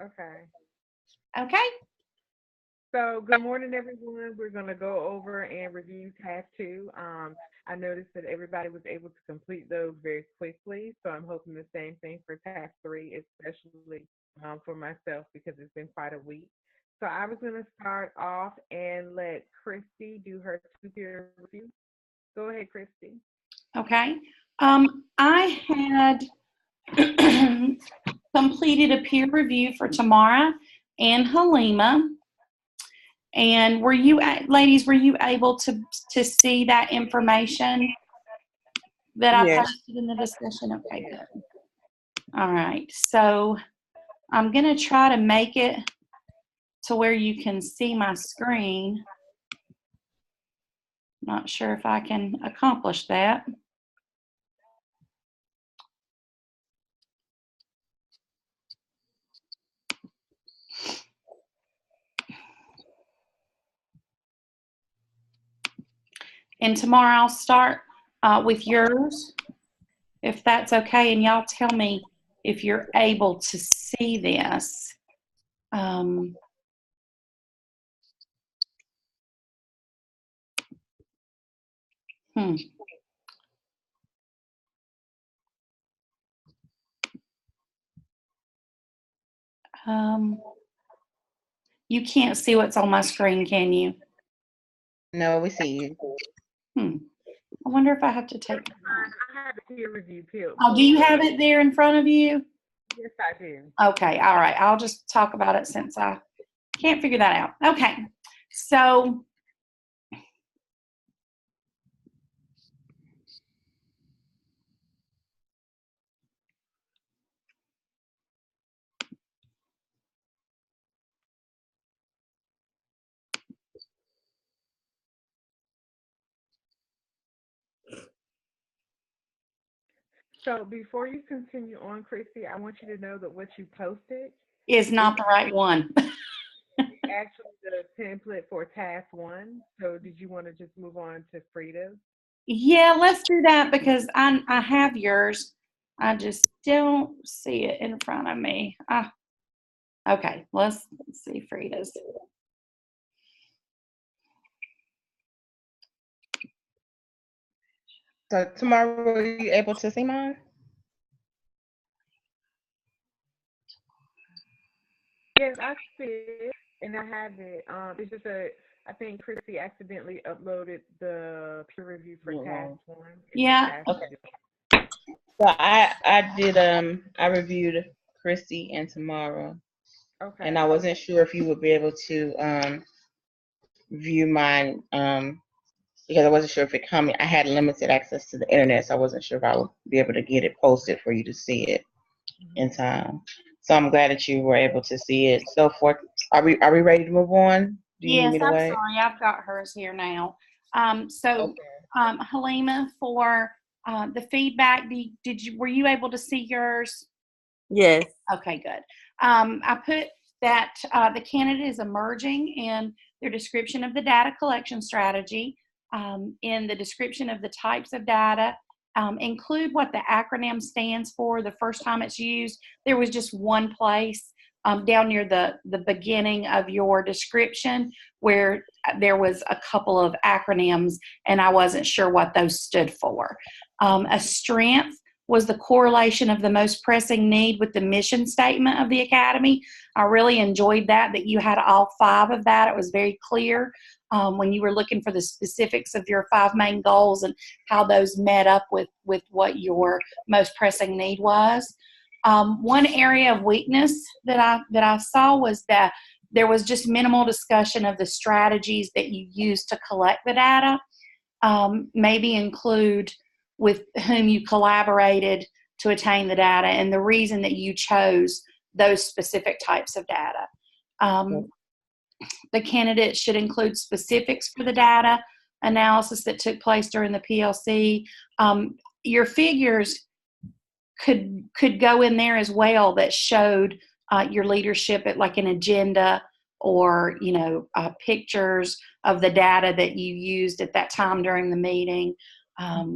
Okay. Okay. So, good morning, everyone. We're going to go over and review task two. I noticed that everybody was able to complete those very quickly. So, I'm hoping the same thing for task three, especially for myself because it's been quite a week. So, I was going to start off and let Christy do her two peer review. Go ahead, Christy. Okay. I had completed a peer review for Tamara and Halima. And were you, ladies, were you able to see that information that I Yes. posted in the discussion? Okay, good. All right. So I'm going to try to make it to where you can see my screen. Not sure if I can accomplish that. And tomorrow I'll start with yours, if that's okay. And y'all tell me if you're able to see this. Um, hmm. You can't see what's on my screen, can you? No, we see you. Hmm. I wonder if I have to take. I have the peer review Oh, do pulled you up. have it there in front of you? Yes, I do. Okay, all right. I'll just talk about it since I can't figure that out. Okay, so So, before you continue on, Christy, I want you to know that what you posted is is not the right one. actually the template for task one. So did you want to just move on to Frida's? Yeah, let's do that because I have yours. I just don't see it in front of me. Okay, let's see Frida's. So tomorrow, were you able to see mine? Yes, I see it, and I have it. It's just a. I think Christy accidentally uploaded the peer review for task Wrong. one, and then Yeah, task Okay. two. So I reviewed Chrissy and tomorrow, and I Okay. wasn't sure if you would be able to view mine because I wasn't sure if it coming. I had limited access to the internet, so I wasn't sure if I would be able to get it posted for you to see it in Mhm. time. So I'm glad that you were able to see it. So for are we ready to move on? Do you need yes, me to I'm wait? sorry. I've got hers here now. So, Okay. Halima, for the feedback, did you were you able to see yours? Yes. Okay, good. I put that the candidate is emerging in their description of the data collection strategy, in the description of the types of data, include what the acronym stands for. The first time it's used, there was just one place down near the beginning of your description where there was a couple of acronyms, and I wasn't sure what those stood for. A strength was the correlation of the most pressing need with the mission statement of the academy. I really enjoyed that you had all five of that. It was very clear when you were looking for the specifics of your five main goals and how those met up with what your most pressing need was. One area of weakness that I saw was that there was just minimal discussion of the strategies that you use to collect the data. Maybe include with whom you collaborated to attain the data and the reason that you chose those specific types of data. Um, the candidate should include specifics for the data analysis that took place during the PLC. Your figures could go in there as well that showed your leadership at like an agenda or pictures of the data that you used at that time during the meeting,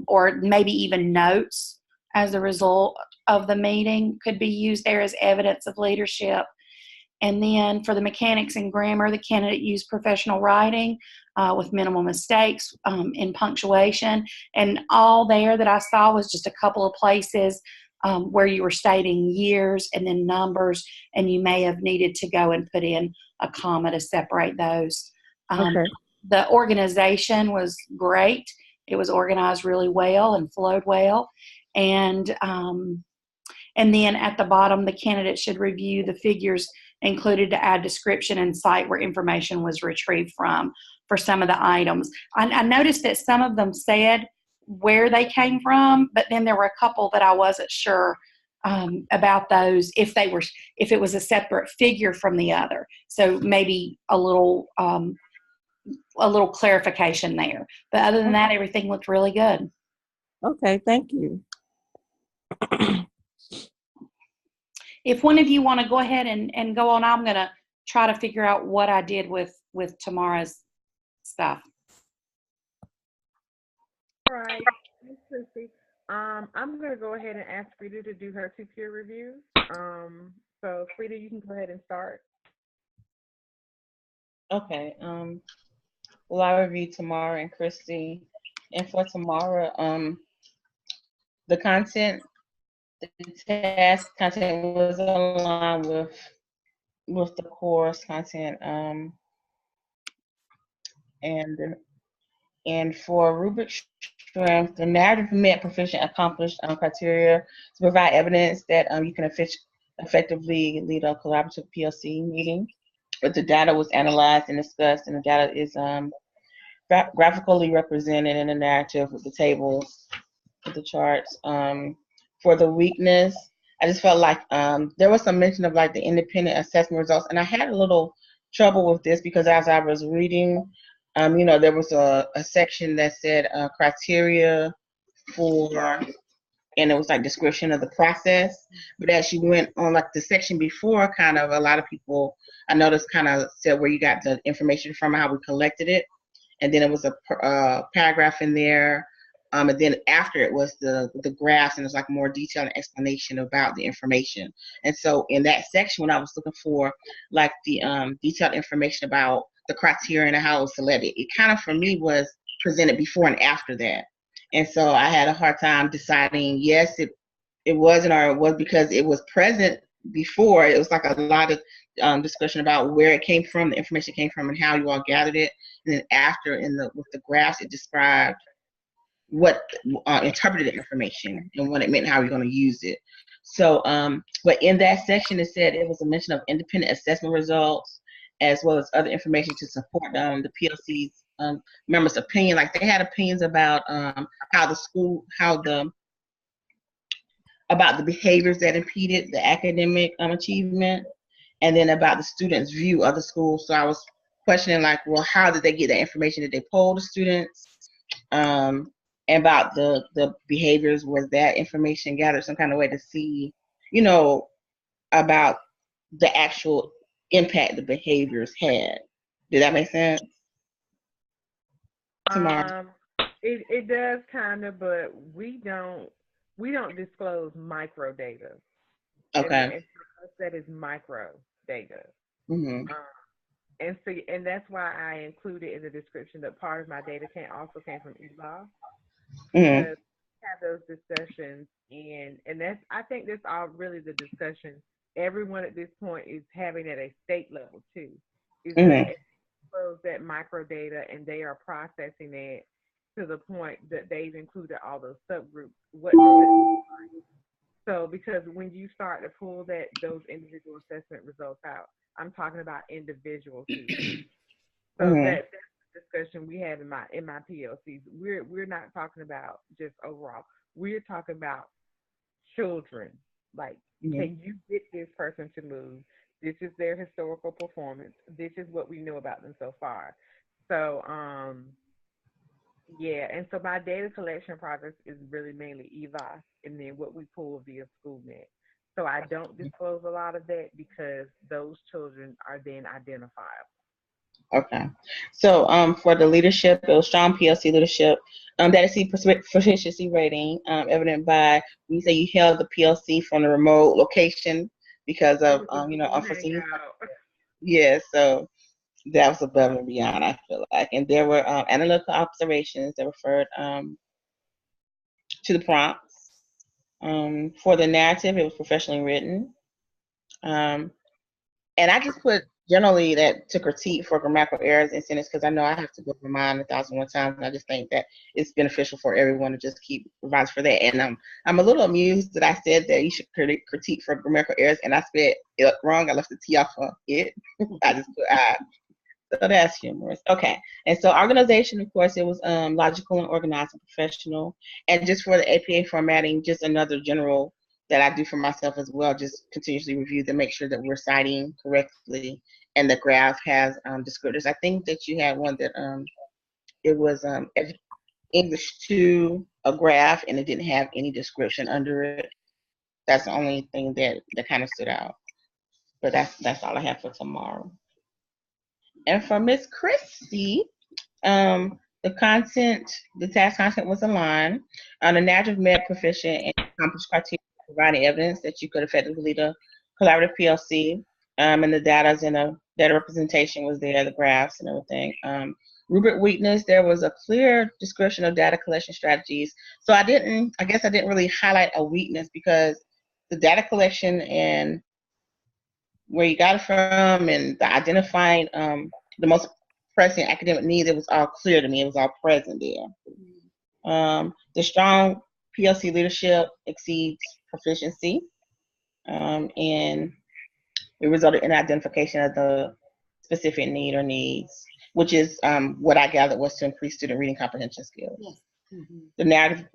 or maybe even notes as a result of the meeting could be used there as evidence of leadership. And then for the mechanics and grammar, the candidate used professional writing with minimal mistakes in punctuation. And all there that I saw was just a couple of places where you were stating years and then numbers, and you may have needed to go and put in a comma to separate those. Okay. The organization was great. It was organized really well and flowed well. And then at the bottom, the candidate should review the figures included to add description and cite where information was retrieved from for some of the items. I noticed that some of them said where they came from, but then there were a couple that I wasn't sure about those, if it was a separate figure from the other. So maybe a little clarification there. But other than that, everything looked really good. Okay, thank you. If one of you want to go ahead and go on, I'm going to try to figure out what I did with tomorrow's stuff. All right. Thanks, Chrissy. I'm going to go ahead and ask Frida to do her 2 peer reviews. So Frida, you can go ahead and start. Okay. Well, I review Tamara and Christy. And for Tamara, the content, the task content was aligned with the course content. And for rubric strength, the narrative met proficient accomplished criteria to provide evidence that you can effectively lead a collaborative PLC meeting. But the data was analyzed and discussed, and the data is graphically represented in the narrative with the tables, with the charts. For the weakness, I just felt like there was some mention of like the independent assessment results, and I had a little trouble with this because as I was reading, there was a section that said criteria for, and it was like description of the process. But as you went on, like the section before, kind of a lot of people I noticed kind of said where you got the information from, how we collected it, and then it was a paragraph in there. And then after it was the graphs, and it's like more detailed explanation about the information. And so in that section, when I was looking for like the detailed information about the criteria and how it was selected, it kind of for me was presented before and after that. And so I had a hard time deciding, yes, it wasn't, or it was because it was present before. It was like a lot of discussion about where it came from, the information came from, and how you all gathered it. And then after with the graphs, it described what interpreted information and what it meant, how you're going to use it. So, but in that section, it said it was a mention of independent assessment results as well as other information to support the PLC's members' opinion. Like they had opinions about about the behaviors that impeded the academic achievement, and then about the students' view of the school. So I was questioning like, well, how did they get that information? Did they poll the students? About the behaviors, was that information gathered some kind of way to see, about the actual impact the behaviors had? Did that make sense? It does kind of, but we don't disclose micro data. Okay. And that is micro data. Mm-hmm. And that's why I included in the description that part of my data also came from ELA. Mm-hmm. Because we have those discussions, and that's, I think that's all really the discussion everyone at this point is having at a state level too. Is Mm-hmm. that micro data, and they are processing it to the point that they've included all those subgroups. What does it look like? So because when you start to pull those individual assessment results out, I'm talking about individual students. So Mm-hmm. that's the discussion we have in my PLCs. We're not talking about just overall. We're talking about children. Like, Mm-hmm. can you get this person to move? This is their historical performance. This is what we know about them so far. So yeah, and so my data collection process is really mainly EVOS, and then what we pull via SchoolNet. So I don't disclose a lot of that because those children are then identifiable. Okay. So for the leadership, it was strong PLC leadership. That is the proficiency rating, evident by when you say you held the PLC from the remote location, because It of was a you know, Zoom unforeseen. hangout. Yeah, so that was above and beyond, I feel like. And there were analytical observations that referred to the prompts. For the narrative, it was professionally written. Um, and I just put generally that to critique for grammatical errors in sentence, because I know I have to go over mine 1,001 times, and I just think that it's beneficial for everyone to just keep revising for that. And I'm a little amused that I said that you should critique for grammatical errors, and I spelled it wrong. I left the T off of it. I just put I. So that's humorous. Okay. And so organization, of course, it was logical and organized and professional. And just for the APA formatting, just another general that I do for myself as well, just continuously review to make sure that we're citing correctly and the graph has descriptors. I think that you had one that it was English 2, a graph, and it didn't have any description under it. That's the only thing that kind of stood out. But that's all I have for tomorrow. And for Miss Christie, the content, the task content was aligned. The narrative met proficient and accomplished criteria, providing evidence that you could effectively lead a collaborative PLC. And the data representation was there, the graphs and everything. Rubric weakness, there was a clear description of data collection strategies. So I guess I didn't really highlight a weakness because the data collection and where you got it from and the identifying the most pressing academic need, it was all clear to me. It was all present there. The strong PLC leadership exceeds proficiency, and it resulted in identification of the specific need or needs, which is what I gathered was to increase student reading comprehension skills. Yes. Mm-hmm. The narrative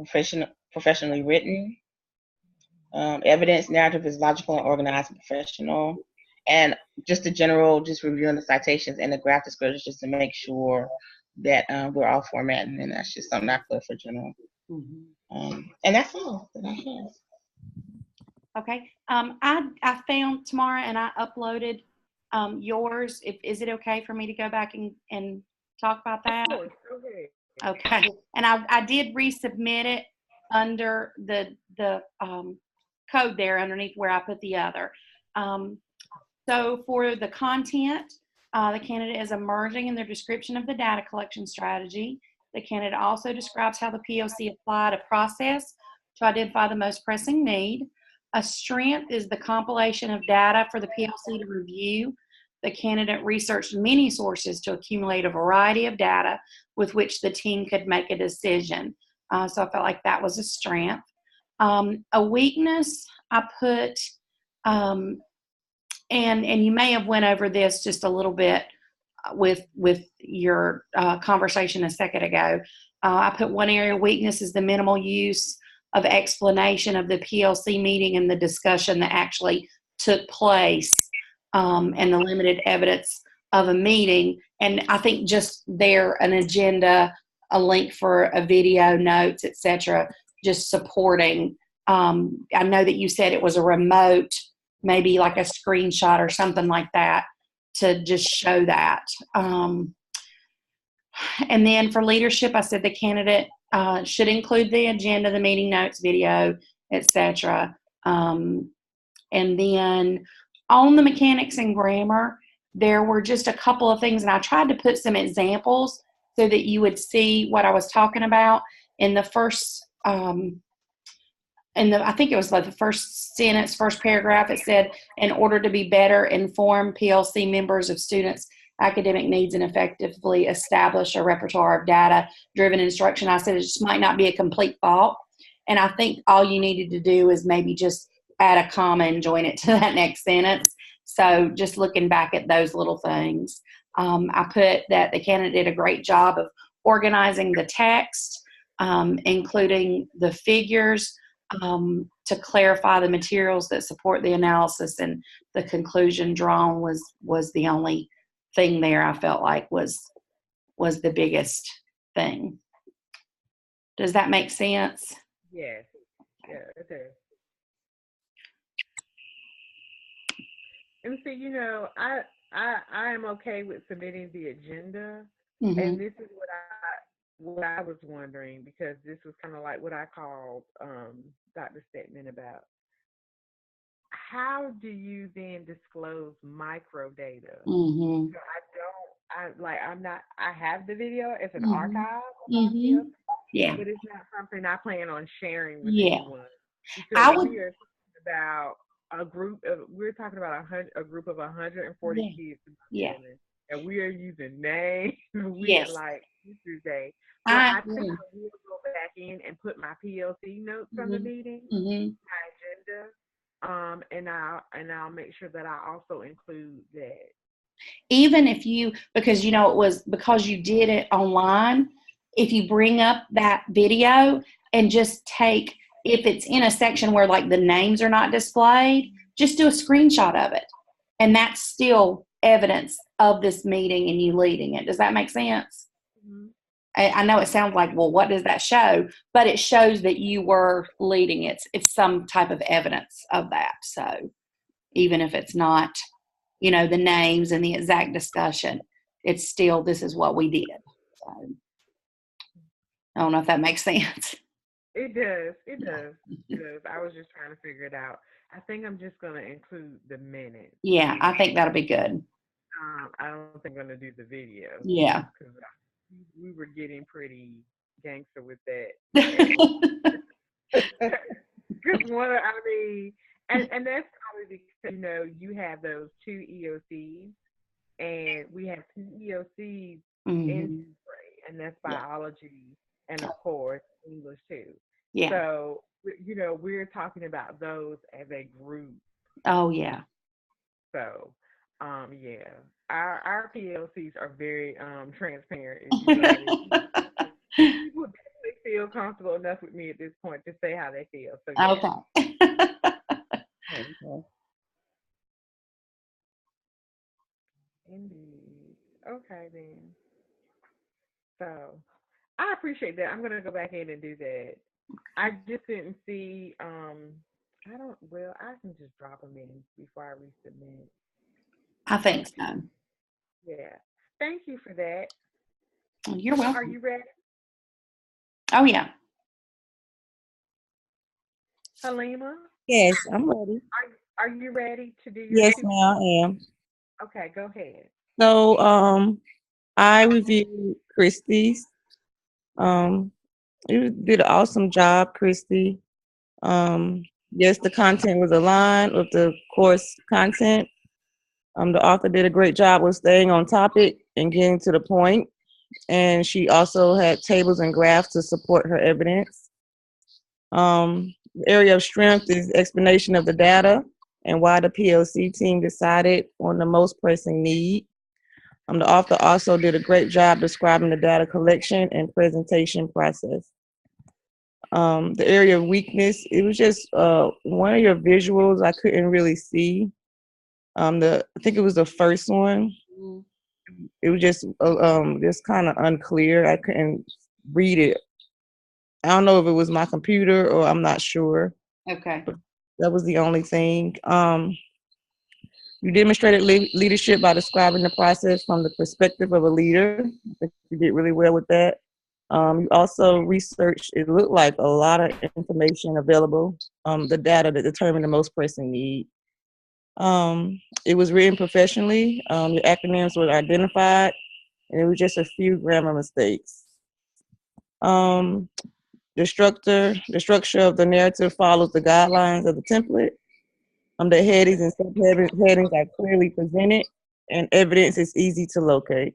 professionally written. Evidence narrative is logical and organized and professional. And just just reviewing the citations and the graph descriptors just to make sure that we're all formatting, and that's just something I put for general. Mm-hmm. And that's all that I have. Okay. I found Tamara and I uploaded yours. Is it okay for me to go back and talk about that? Of course, go ahead. Okay. And I did resubmit it under the code there underneath where I put the other. So for the content, the candidate is emerging in their description of the data collection strategy. The candidate also describes how the PLC applied a process to identify the most pressing need. A strength is the compilation of data for the PLC to review. The candidate researched many sources to accumulate a variety of data with which the team could make a decision. So I felt like that was a strength. A weakness, I put, and you may have went over this just a little bit with your conversation a second ago. I put one area of weakness is the minimal use of explanation of the PLC meeting and the discussion that actually took place, and the limited evidence of a meeting. And I think just there, an agenda, a link for a video, notes, etc., just supporting. I know that you said it was a remote, maybe like a screenshot or something like that to just show that. And then for leadership, I said the candidate should include the agenda, the meeting notes, video, etc. And then on the mechanics and grammar, there were just a couple of things, and I tried to put some examples so that you would see what I was talking about. In the first, I think it was like the first sentence, first paragraph, it said, in order to be better informed PLC members of students' academic needs and effectively establish a repertoire of data-driven instruction. I said it just might not be a complete thought. And I think all you needed to do is maybe just add a comma and join it to that next sentence. So just looking back at those little things. I put that the candidate did a great job of organizing the text, including the figures, to clarify the materials that support the analysis, and the conclusion drawn was the only thing there I felt like was the biggest thing. Does that make sense? Yes. Yeah, it does. And see, I am okay with submitting the agenda, Mm-hmm. and this is what I was wondering, because this was kind of like what I called Dr. Stettman about how do you then disclose micro data? Mm-hmm. So I'm not, I have the video, it's an Mm-hmm. archive of my Mm-hmm. PLC, Yeah. but it's not something I plan on sharing with Yeah. anyone I because would. we are talking about we're talking about a group of 140 Yeah. kids in my Yeah. building, and we are using names. We are Yes. like, this is a, so I I think agree. I will go back in and put my PLC notes from the Mm-hmm. meeting, Mm-hmm. my agenda, and I'll make sure that I also include that. Even if you, because it was because you did it online, if you bring up that video and just take, if it's in a section where like the names are not displayed, just do a screenshot of it. And that's still evidence of this meeting and you leading it. Does that make sense? Mm-hmm. I know it sounds like, well, what does that show? But it shows that you were leading it. It's some type of evidence of that. So even if it's not, the names and the exact discussion, it's still, this is what we did. So I don't know if that makes sense. It does. It does. It does. I was just trying to figure it out. I think I'm just gonna include the minutes. Yeah, I think that'll be good. I don't think I'm gonna do the video Yeah. because we were getting pretty gangster with that. Because and that's probably because you have those two EOCs, and we have two EOCs in Mm-hmm. grade, and that's Yeah. biology and of course English too. Yeah. So we're talking about those as a group. Oh, yeah. So yeah, our PLCs are very transparent. If you notice, people definitely feel comfortable enough with me at this point to say how they feel. So yeah. Okay. Okay. Indeed. Okay then. So I appreciate that. I'm gonna go back in and do that. I just didn't see. I don't. Well, I can just drop them in before I resubmit. I think Okay. so. Yeah. Thank you for that. You're So, are welcome. you ready, Oh, yeah. Halima? Yes, I'm ready. Are you ready to do your Yes, two? ma'am, I am. Okay, go ahead. So, I reviewed Christie's. Um, you did an awesome job, Christy. Um, yes, the content was aligned with the course content. The author did a great job with staying on topic and getting to the point. And she also had tables and graphs to support her evidence. The area of strength is explanation of the data and why the PLC team decided on the most pressing need. The author also did a great job describing the data collection and presentation process. The area of weakness, it was just one of your visuals I couldn't really see. I think it was the first one. It was just kind of unclear. I couldn't read it. I don't know if it was my computer or I'm not sure. Okay. But that was the only thing. You demonstrated leadership by describing the process from the perspective of a leader. I think you did really well with that. You also researched, it looked like a lot of information available, the data that determined the most pressing need. It was written professionally. Your acronyms were identified, and it was just a few grammar mistakes. Um, the structure of the narrative follows the guidelines of the template. The headings and subheadings are clearly presented, and evidence is easy to locate.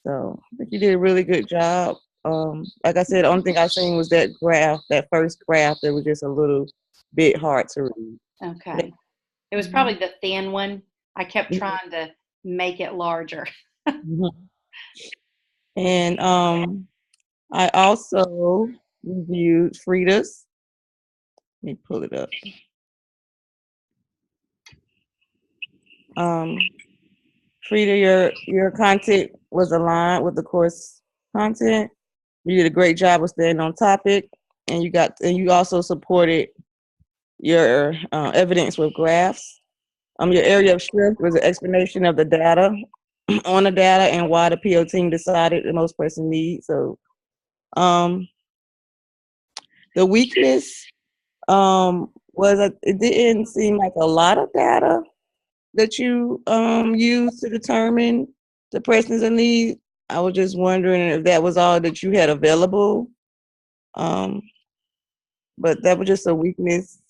So I think you did a really good job. Like I said, the only thing I seen was that graph, that first graph, that was just a little bit hard to read. Okay. It was probably the thin one. I kept trying to make it larger. Mhm. And I also reviewed Frida's. Let me pull it up. Frida, your content was aligned with the course content. You did a great job of staying on topic, and you also supported your evidence with graphs. Your area of strength was an explanation of the data on the data and why the PO team decided the most pressing need. So, the weakness, was it didn't seem like a lot of data that you used to determine the presence of need. I was just wondering if that was all that you had available. Um, but that was just a weakness,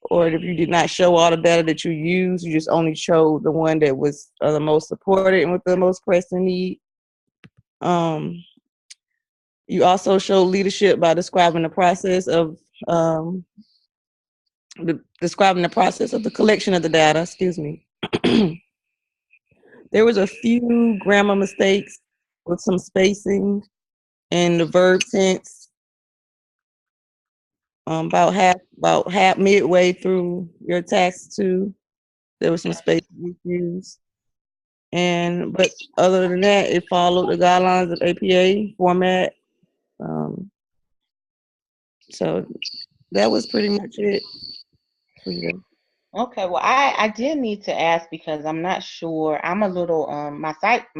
or if you did not show all the data that you used, you just only showed the one that was the most supported and with the most pressing need. You also showed leadership by describing the process of the collection of the data. Excuse me. There was a few grammar mistakes with some spacing and the verb tense. About half midway through your task 2, there was some space used. But other than that, it followed the guidelines of APA format. So that was pretty much it. Okay, well, I did need to ask because I'm not sure. I'm a little my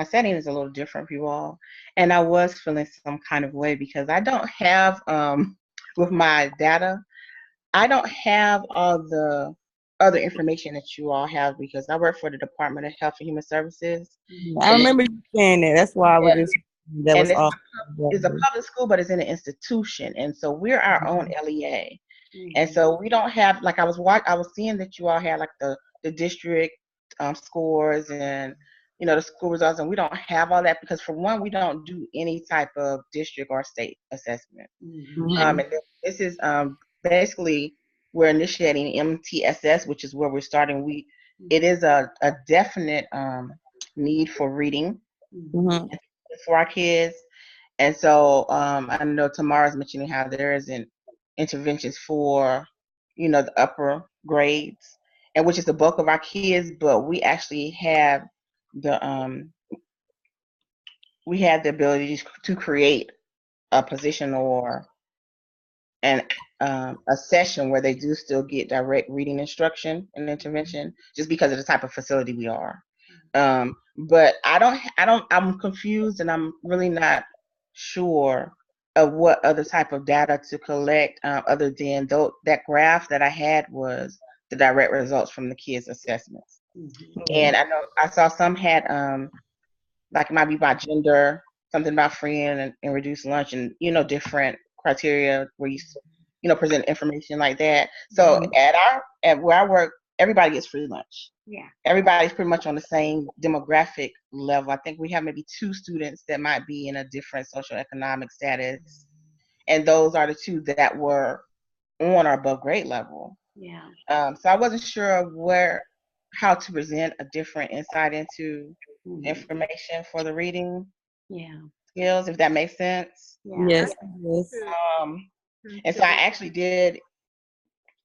setting is a little different for you all, and I was feeling some kind of way because I don't have with my data, I don't have all the other information that you all have because I work for the Department of Health and Human Services. I remember you saying that. That's why I was just that And was all. it's a public school, but it's in an institution, and so we're our own LEA. And so we don't have, like, I was seeing that you all had like the district scores and the school results, and we don't have all that because for one, we don't do any type of district or state assessment. And this is basically we're initiating MTSS, which is where we're starting. It is a definite need for reading for our kids. And so I know Tamara's mentioning how there isn't interventions for, the upper grades, and which is the bulk of our kids, but we actually have the ability to create a position or a session where they do still get direct reading instruction and intervention just because of the type of facility we are. But I'm confused and I'm really not sure of what other type of data to collect other than that graph that I had was the direct results from the kids' assessments. And I know I saw some had like it might be by gender, something about free and reduced lunch, and different criteria where you present information like that. So at where I work, everybody gets free lunch. Yeah. Everybody's pretty much on the same demographic level. I think we have maybe 2 students that might be in a different socioeconomic status, and those are the 2 that were on or above grade level. Yeah. So I wasn't sure of how to present a different insight into information for the reading skills, if that makes sense. Yes. And so I actually did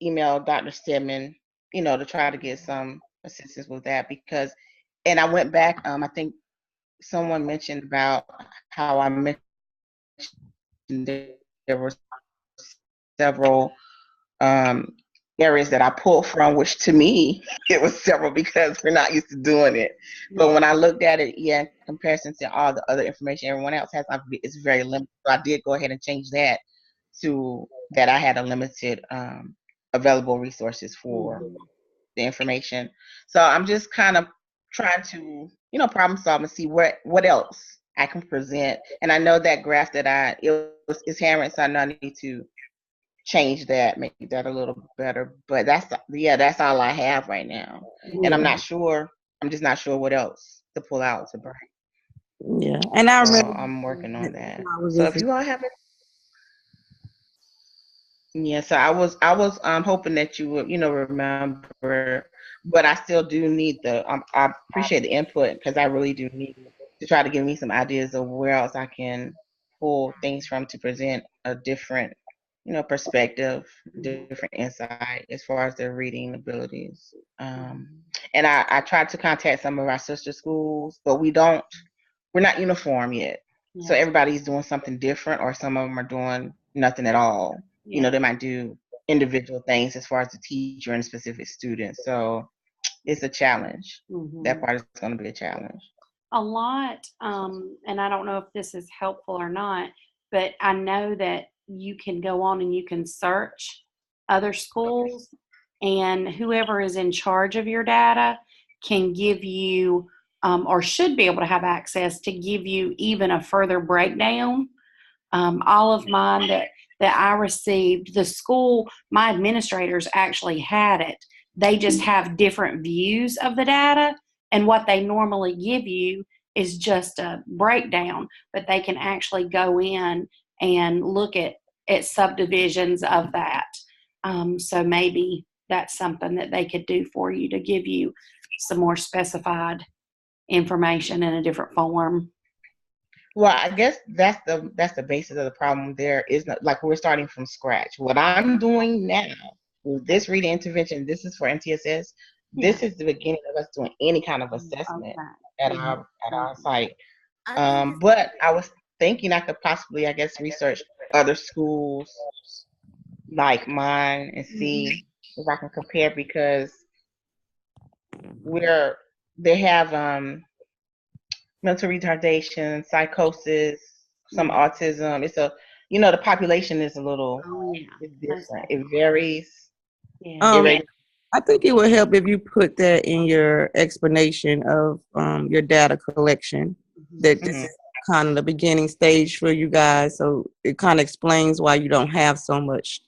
email Dr. Stedman, to try to get some assistance with that and I went back, I think someone mentioned about how I mentioned there were several areas that I pulled from, which to me, it was several because we're not used to doing it. But when I looked at it, in comparison to all the other information everyone else has, it's very limited. So I did go ahead and change that to that I had a limited available resources for the information. So I'm just kind of trying to, problem solve and see what else I can present. And I know that graph that it's hammering, so I know I need to change that, make that a little better. But that's all I have right now. And I'm just not sure what else to pull out to bring. Yeah, and I remember I'm working on that. So if you all have it, so I was hoping that you would remember, but I still do need I appreciate the input because I really do need to try to give me some ideas of where else I can pull things from to present a different perspective, different insight as far as their reading abilities. And I tried to contact some of our sister schools, but we're not uniform yet. Yeah. So everybody's doing something different, or some of them are doing nothing at all. Yeah. They might do individual things as far as the teacher and a specific student. So it's a challenge. That part is going to be a challenge. A lot, and I don't know if this is helpful or not, but I know that you can go on and you can search other schools and whoever is in charge of your data can give you or should be able to have access to give you even a further breakdown. All of mine that I received, the school, my administrators actually had it. They just have different views of the data, and what they normally give you is just a breakdown, but they can actually go in and look at subdivisions of that. So maybe that's something that they could do for you to give you some more specified information in a different form. Well, I guess that's the basis of the problem. There is not, like, we're starting from scratch. What I'm doing now with this reading intervention, this is for MTSS. This is the beginning of us doing any kind of assessment at our site. But I was thinking I could possibly, I guess, research other schools like mine and see if I can compare, because they have mental retardation, psychosis, some autism. It's the population is a little it's different. It varies. I think it would help if you put that in your explanation of your data collection, that this is kind of the beginning stage for you guys. So it kind of explains why you don't have so much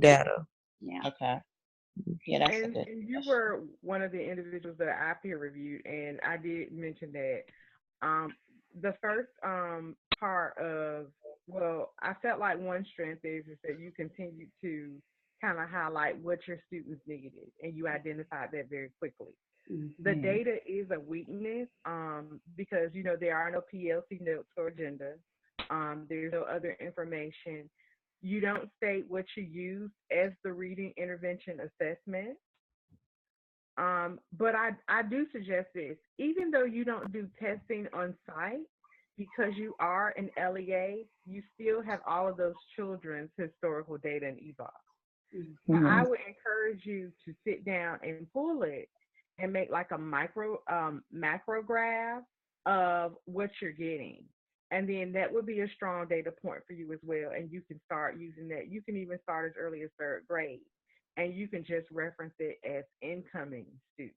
data. Yeah. Okay. Yeah, that's and you were one of the individuals that I peer reviewed, and I did mention that the first part of, well, I felt like one strength is that you continued to kind of highlight what your students needed, and you identified that very quickly. The data is a weakness because there are no PLC notes or agendas. There's no other information. You don't state what you use as the reading intervention assessment. But I do suggest this, even though you don't do testing on site, because you are an LEA, you still have all of those children's historical data and eval. So I would encourage you to sit down and pull it and make like a macro graph of what you're getting. And then that would be a strong data point for you as well. And you can start using that. You can even start as early as third grade. And you can just reference it as incoming students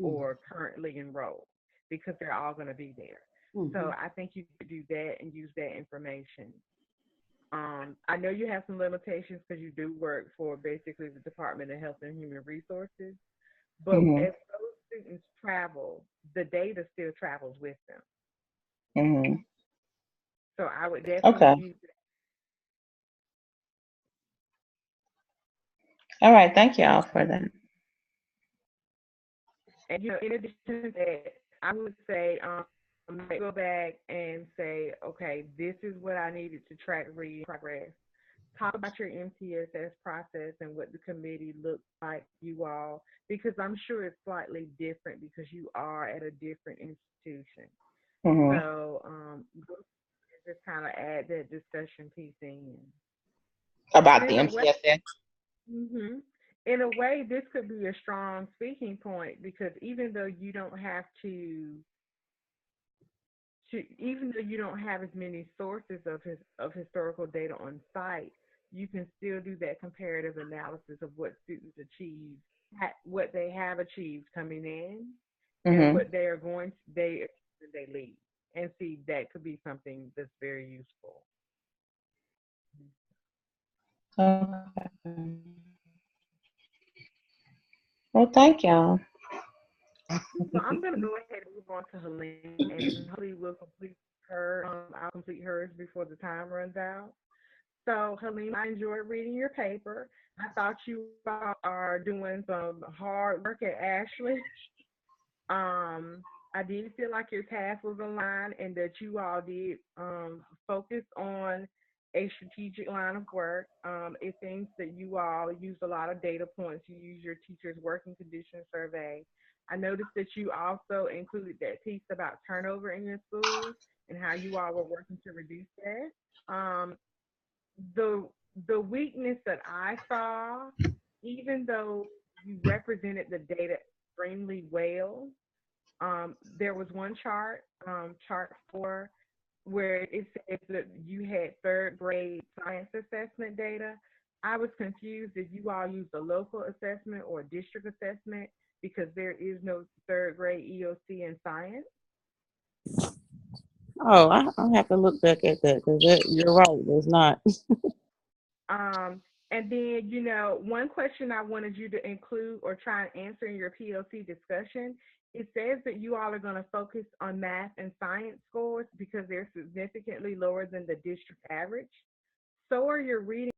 or currently enrolled, because they're all going to be there. So I think you could do that and use that information. I know you have some limitations because you do work for basically the Department of Health and Human Resources, but as those students travel, the data still travels with them. So I would definitely use it. All right, thank y'all for that. And in addition to that, I would say I might go back and say, okay, this is what I needed to track reading progress. Talk about your MTSS process and what the committee looks like, you all, because I'm sure it's slightly different because you are at a different institution. So just kind of add that discussion piece in. About the MTSS? In a way, this could be a strong speaking point, because even though you don't have even though you don't have as many sources of historical data on site, you can still do that comparative analysis of what students achieve, what they have achieved coming in, and what they are going to, they leave, and see that could be something that's very useful. Okay. Well, thank y'all. So I'm going to go ahead and move on to Helene, and hopefully we'll complete her. I'll complete hers before the time runs out. So, Helene, I enjoyed reading your paper. I thought you are doing some hard work at Ashley. I did feel like your task was aligned and that you all did focus on a strategic line of work. It seems that you all used a lot of data points. You used your teacher's working condition survey. I noticed that you also included that piece about turnover in your schools and how you all were working to reduce that. The weakness that I saw, even though you represented the data extremely well, there was one chart, chart 4, where it says that you had third grade science assessment data. I was confused if you all used a local assessment or a district assessment because there is no third grade EOC in science. Oh, I'll have to look back at that because you're right. There's not. And then, you know, one question I wanted you to include or try and answer in your PLC discussion, it says that you all are going to focus on math and science scores because they're significantly lower than the district average. So are your reading